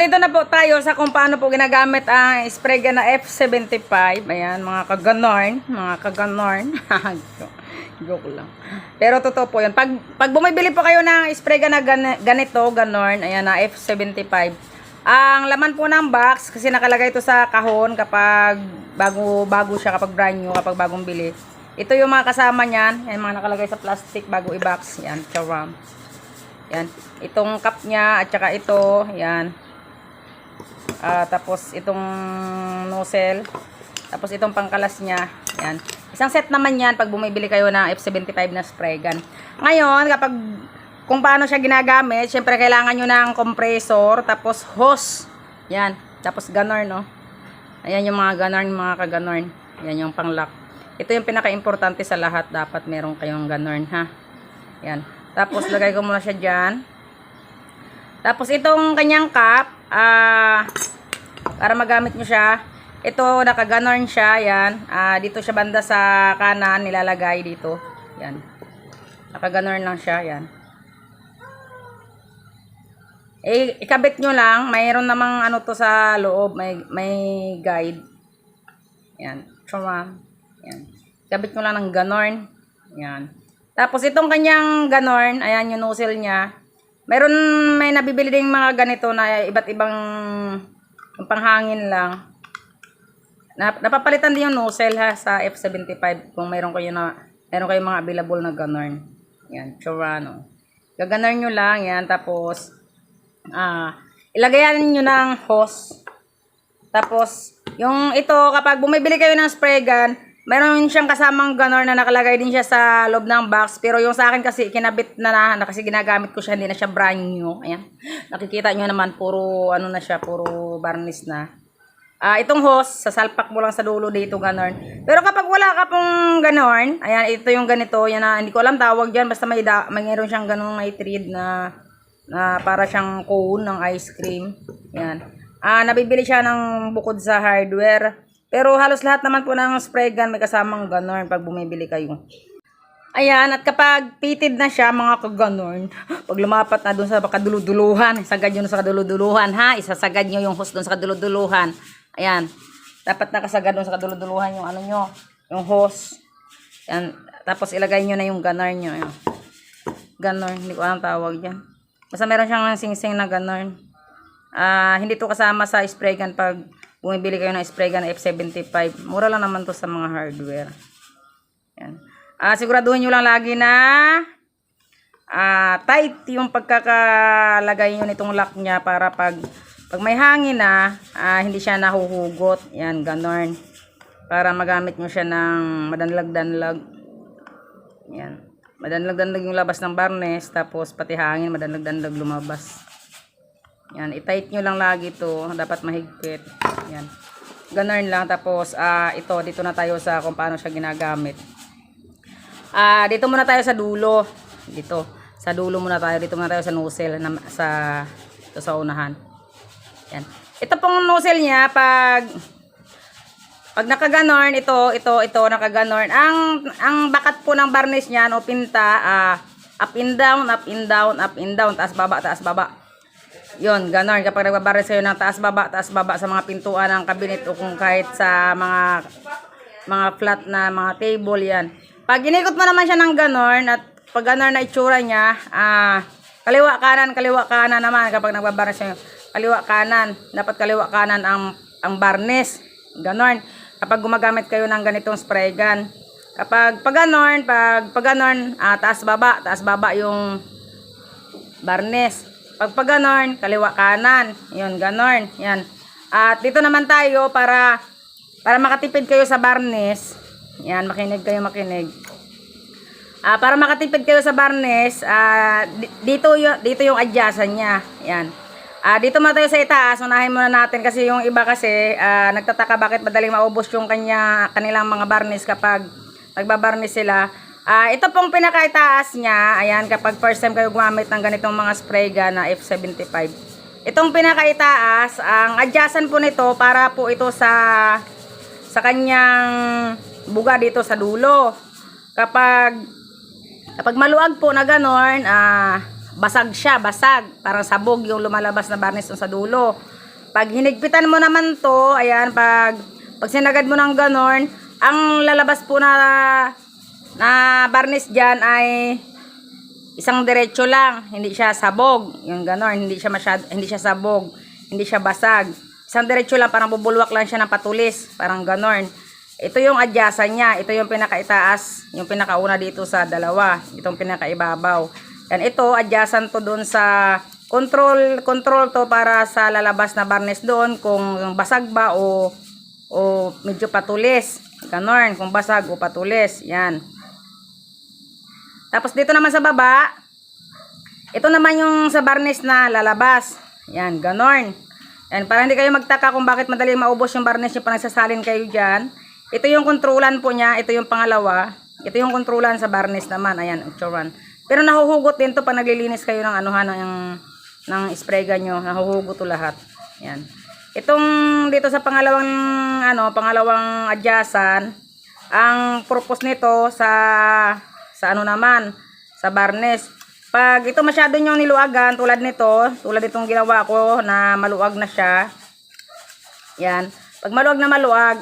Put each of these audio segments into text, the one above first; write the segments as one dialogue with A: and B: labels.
A: nandito na po tayo sa kung paano po ginagamit ang spray gun na F75. Ayan, mga kaganorn. Mga kaganorn. Joke lang. Pero totoo po yun. Pag bumibili po kayo ng spray gun na ganito, ganorn, ayan na F75. Ang laman po ng box, kasi nakalagay ito sa kahon kapag bago siya, kapag brand new, kapag bagong bili. Ito yung mga kasama niyan. Ayan, mga nakalagay sa plastic bago i-box. Yan, charam. Yan. Itong cup niya at saka ito, yan. Tapos itong nozzle. Tapos itong pangkalas niya. Yan. Isang set naman yan pag bumibili kayo ng F75 na spray gun. Ngayon, kung paano siya ginagamit, syempre kailangan nyo ng compressor, tapos hose. Yan. Tapos ganorn, no? Ayan yung mga ganorn, mga kaganorn. Yan yung pang-lock. Ito yung pinaka-importante sa lahat. Dapat meron kayong ganorn, ha? Yan. Tapos lagay ko muna siya dyan. Tapos itong kanyang cup, para magamit nyo siya, ito naka-ganorn siya, yan. Dito siya banda sa kanan, nilalagay dito. Yan. Naka-ganorn lang siya, yan. Ikabit nyo lang, mayroon namang ano to sa loob, may guide. Yan. Chuma. Yan. Ikabit nyo lang ng ganorn. Yan. Tapos itong kanyang ganorn, ayan yung nozzle niya. May nabibili ding mga ganito na iba't ibang panghangin lang. Napapalitan din yung nozzle ha sa F75 kung meron kayong mga available na ganorn. Yan, Churano. Gaganarn nyo lang yan, tapos ilagayan nyo ng hose. Tapos yung ito, kapag bumibili kayo ng spray gun, mayroon siyang kasamang ganorn na nakalagay din siya sa loob ng box. Pero yung sa akin kasi, kinabit na kasi ginagamit ko siya, hindi na siya brand new. Ayan. Nakikita nyo naman, puro ano na siya, puro varnish na. Itong hose, sasalpak mo lang sa dulo dito, ganorn. Pero kapag wala ka pong ganorn, ayan, ito yung ganito. Yan na, hindi ko alam tawag dyan, basta mayroon siyang ganong may thread na para siyang cone ng ice cream. Ayan. Nabibili siya ng bukod sa hardware. Pero halos lahat naman po ng spray gun may kasamang ganorn pag bumibili kayo. Ayan, at kapag pitted na siya, mga kaganorn, pag lumapat na dun sa kaduluduluhan, isagad nyo sa kaduluduluhan, ha? Isasagad nyo yung hose dun sa kaduluduluhan. Ayan, dapat nakasagad dun sa kaduluduluhan yung ano nyo, yung hose. Ayan, tapos ilagay nyo na yung ganorn nyo. Ayan. Ganorn, hindi ko alam tawag dyan. Basta meron siyang sing-sing na ganorn. Hindi to kasama sa spray gun pag bumibili kayo ng spray gun F75. Mura lang naman to sa mga hardware. Yan. Siguraduhin nyo lang lagi na tight yung pagkakalagay nyo nitong lock niya para pag may hangin na, hindi siya nahuhugot. Yan, ganorn. Para magamit nyo siya ng madanlag-danlag. Yan. Madanlag-danlag yung labas ng barnes, tapos pati hangin, madanlag-danlag lumabas. Yan, i-tight nyo lang lagi to. Dapat mahigpit. Yan. Ganorn lang. Tapos, dito na tayo sa kung paano siya ginagamit. Dito muna tayo sa dulo. Dito. Sa dulo muna tayo. Dito muna tayo sa nozzle. Ito sa unahan. Yan. Ito pong nozzle niya, pag nakaganorn, ito, nakaganorn. Ang bakat po ng varnish niya, o pinta, up and down, up and down, up and down. Taas, baba, taas, baba. Yun, ganon. Kapag nagbabaris kayo ng taas baba sa mga pintuan ng cabinet o kung kahit sa mga flat na mga table, yan. Pag inikot mo naman siya ng ganon, at pag ganon na itsura niya, kaliwa kanan naman kapag nagbabaris kayo. Kaliwa kanan. Dapat kaliwa kanan ang barnes. Ganon. Kapag gumagamit kayo ng ganitong spray gun. Kapag pag ganon, taas baba yung barnes. Pag ganorn, kaliwa kanan. Yun, ganorn. Yan. At dito naman tayo para makatipid kayo sa barnes. Yan, makinig. Para makatipid kayo sa barnes, dito yung adyasan niya. Yan. Dito muna tayo sa itaas. Unahin muna natin kasi yung iba kasi nagtataka bakit madaling maubos yung kanilang mga barnes kapag nagbabarnes sila. Ito pong pinakaitaas niya, ayan, kapag first time kayo gumamit ng ganitong mga spray gun na F75. Itong pinakaitaas, ang adjacent po nito para po ito sa kanyang buga dito sa dulo. Kapag maluwag po na ganon, basag siya, basag. Parang sabog yung lumalabas na barnis dun sa dulo. Pag hinigpitan mo naman to, ayan, pag sinagad mo ng ganon, ang lalabas po na barnis dyan ay isang diretso lang, hindi siya sabog, yung ganon, hindi siya sabog, hindi siya basag. Isang diretso lang, parang bubulwak lang siya ng patulis, parang ganon. Ito yung adyasan niya, ito yung pinakaitaas, yung pinakauna dito sa dalawa, itong pinakaibabaw. Yan, ito, adyasan to doon sa control to para sa lalabas na barnes doon, kung basag ba o medyo patulis. Ganon, kung basag o patulis. Yan. Tapos dito naman sa baba, ito naman yung sa barnes na lalabas. Yan, ganon. Yan, para hindi kayo magtaka kung bakit madaling maubos yung barnes nyo pag nagsasalin kayo dyan. Ito yung kontrolan po niya, ito yung pangalawa. Ito yung kontrolan sa barnes naman. Ayan, itsura. Pero nahuhugot din to pag naglilinis kayo ng anuhan ng spray gun nyo. Nahuhugot to lahat. Yan. Itong dito sa pangalawang adyasan, ang purpose nito sa ano naman, sa barnes. Pag ito masyado nyo niluagan, tulad itong ginawa ko na maluag na siya. Yan. Pag maluag na maluag,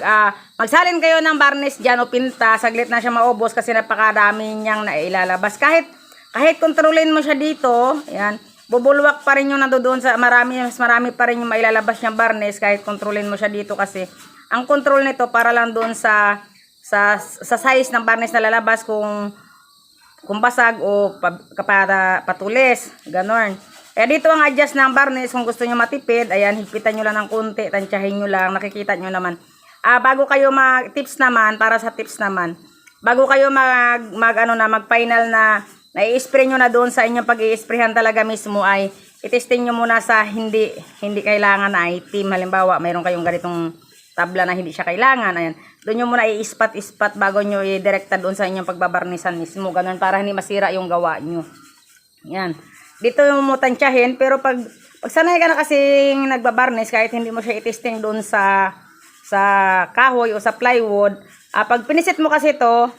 A: magsalin kayo ng barnes dyan o pinta, saglit na siya maubos kasi napakadami niyang nailalabas. Kahit kontrolin mo siya dito, yan, bubulwak pa rin yung nandoon sa mas marami pa rin yung mailalabas niyang barnes kahit kontrolin mo siya dito kasi ang control nito para lang doon sa size ng barnes na lalabas kung basag o patulis, ganon. Kaya dito ang adjust ng barnes kung gusto nyo matipid. Ayan, higpitan nyo lang ng konti, tansyahin nyo lang, nakikita nyo naman. Bago kayo tips naman, para sa tips naman, bago kayo mag-final na i-spray nyo na doon sa inyong pag-i-sprayhan talaga mismo ay itesting nyo muna sa hindi kailangan na item. Halimbawa, mayroon kayong ganitong tabla na hindi siya kailangan. Ayan, doon nyo muna i-ispat bago nyo i-direkta doon sa inyong pagbabarnisan mismo. Ganun, para hindi masira yung gawa nyo. Yan. Dito yung mo tansyahin, pero pag sanay ka na kasing nagbabarnis, kahit hindi mo siya itesting doon sa kahoy o sa plywood, pag pinisit mo kasi to,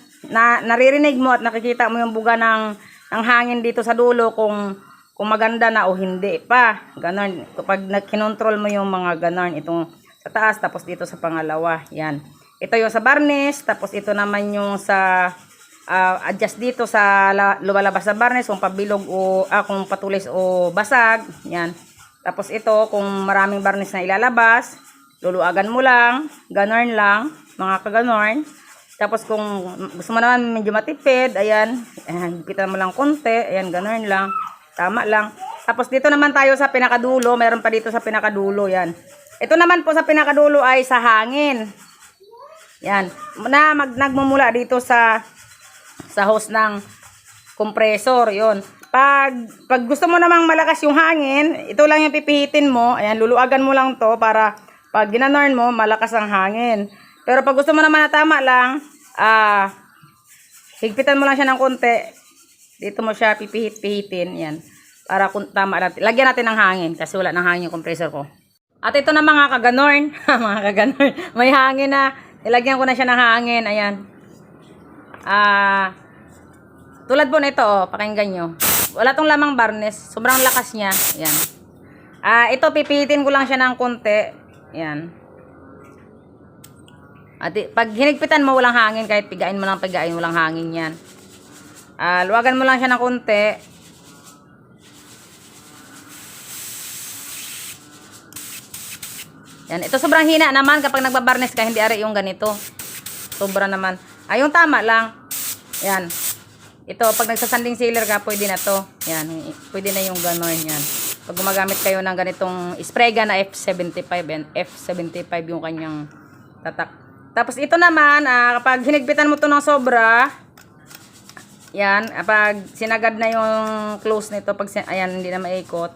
A: naririnig mo at nakikita mo yung buga ng hangin dito sa dulo kung maganda na o hindi pa. Ganon. Kapag kinontrol mo yung mga ganon, itong sa taas, tapos dito sa pangalawa. Yan. Ito yung sa barnis, tapos ito naman yung sa adjust dito sa lumalabas sa barnes kung pabilog o kung patulis o basag. Yan. Tapos ito kung maraming barnes na ilalabas, luluagan mo lang, ganorn lang, mga kaganorn. Tapos kung gusto mo naman medyo matipid, ayan, hipitan mo lang konti, ayan, ganorn lang, tama lang. Tapos dito naman tayo sa pinakadulo, meron pa dito sa pinakadulo, yan. Ito naman po sa pinakadulo ay sa hangin. Yan, nagmumula dito sa hose ng compressor, yon. Pag gusto mo namang malakas yung hangin, ito lang yung pipihitin mo. Ayan, luluagan mo lang to para pag ginanorn mo, malakas ang hangin. Pero pag gusto mo naman na tama lang, higpitan mo lang siya ng konti. Dito mo siya pipihitin, yan. Para tama natin. Lagyan natin ng hangin kasi wala ng hangin yung compressor ko. At ito na mga kaganorn, mga kaganorn, may hangin na. Nilagyan ko na siya ng hangin, ayan. Tulad po nito, pakinggan nyo. Wala tong lamang barnes, sobrang lakas niya. Yan. Ito pipihitin ko lang siya ng konti. Yan. At pag hinigpitan mo walang hangin, kahit pigain mo lang pigain, walang hangin yan. Luwagan mo lang siya ng konti. Yan. Ito sobrang hina naman kapag nagbabarnes ka, hindi ari yung ganito. Sobra naman. Yung tama lang. Yan. Ito, pag nagsasanding sealer ka, pwede na to. Yan, pwede na yung ganon yan. Pag gumagamit kayo ng ganitong spray gun na F75, and F75 yung kanyang tatak. Tapos ito naman, kapag hinigpitan mo to ng sobra, yan, kapag sinagad na yung close nito, ayan, hindi na maikot.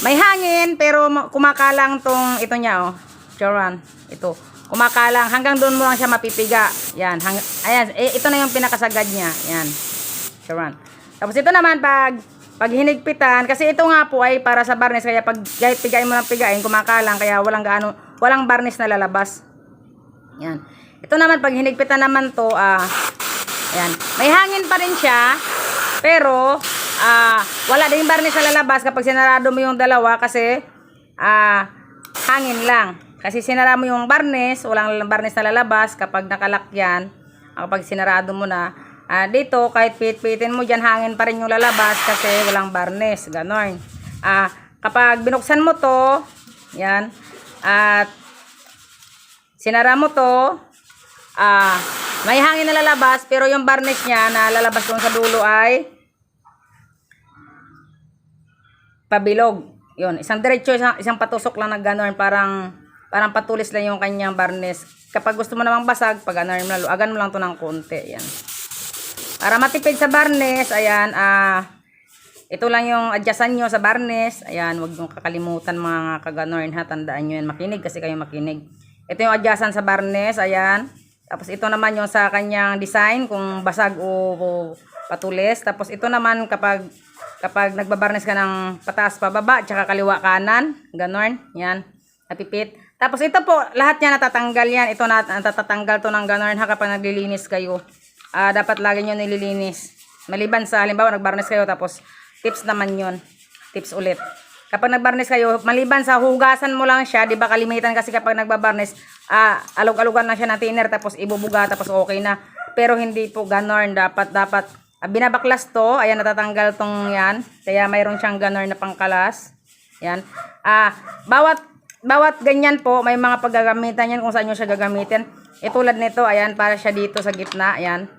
A: May hangin, pero kumakalang tong ito niya, oh. Choran, ito. Kumakalang, hanggang doon mo lang siya mapipiga. Yan, ayan, ito na yung pinakasagad niya. Yan. Choran. Tapos ito naman, pag hinigpitan, kasi ito nga po ay para sa barnes, kaya kahit pigain mo lang pigain, kumakalang, kaya walang barnes na lalabas. Yan. Ito naman, pag hinigpitan naman to, ayan, may hangin pa rin siya. Pero, wala din barnis sa lalabas kapag sinarado mo yung dalawa kasi hangin lang. Kasi sinara mo yung barnis, walang barnis na lalabas kapag nakalak yan. Kapag sinarado mo na, dito kahit pit-pitin mo dyan, hangin pa rin yung lalabas kasi walang barnis. Ganon. Kapag binuksan mo to, yan, at sinara mo to, may hangin na lalabas, pero yung barnis niya na lalabas doon sa dulo ay pabilog. Yun, isang diretso, isang patusok lang na ganon, parang patulis lang yung kanyang barnis. Kapag gusto mo namang basag, pag agan mo lang to ng konti. Yan. Para matipid sa barnis, ayan, ito lang yung adjustan nyo sa barnis. Ayan, huwag nyo kakalimutan mga kaganorn ha. Tandaan nyo yan. Makinig kasi kayo makinig. Ito yung adjustan sa barnis. Ayan. Tapos ito naman yung sa kanyang design, kung basag o patulis. Tapos ito naman kapag nagbabarnis ka ng pataas pababa, tsaka kaliwa kanan, ganon, yan, napipit. Tapos ito po, lahat yan natatanggal yan. Ito natatanggal to ng ganon ha kapag naglilinis kayo. Dapat lagi nyo nililinis. Maliban sa, halimbawa, nagbarnis kayo, tapos tips naman yun. Tips ulit. Kapag nagbarnis kayo, maliban sa hugasan mo lang siya, di ba kalimitan kasi kapag nagbabarnis, alog-alugan na siya ng thinner, tapos ibubuga, tapos okay na. Pero hindi po ganon. Dapat binabaklas to. Ayan, natatanggal tong yan. Kaya mayroon siyang ganon na pangkalas. Yan. Bawat ganyan po, may mga paggagamitan yan kung saan nyo siya gagamitin. Tulad nito, ayan, para siya dito sa gitna. Ayan.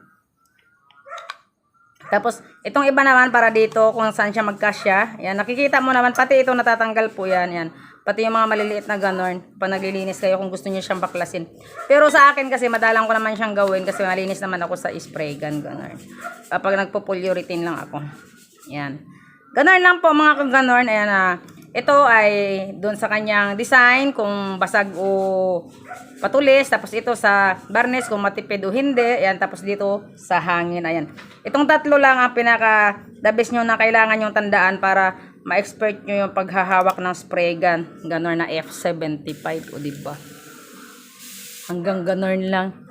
A: Tapos, itong iba naman para dito kung saan siya magkasya. Ayan, nakikita mo naman, pati ito natatanggal po yan. Ayan. Pati yung mga maliliit na ganon, pag naglilinis kayo kung gusto niyo siyang baklasin. Pero sa akin kasi, madalang ko naman siyang gawin kasi malinis naman ako sa spray gun, ganon. Kapag nagpo-polyurethane lang ako. Ayan. Ganon lang po mga kaganon. Ayan, ito ay doon sa kanyang design, kung basag o patulis. Tapos ito sa barnis, kung matipid o hindi. Ayan, tapos dito sa hangin. Ayan. Itong tatlo lang ang pinaka-the best nyo na kailangan yung tandaan para ma-expert nyo yung paghahawak ng spray gun. Ganon na F75. O diba? Hanggang ganon lang.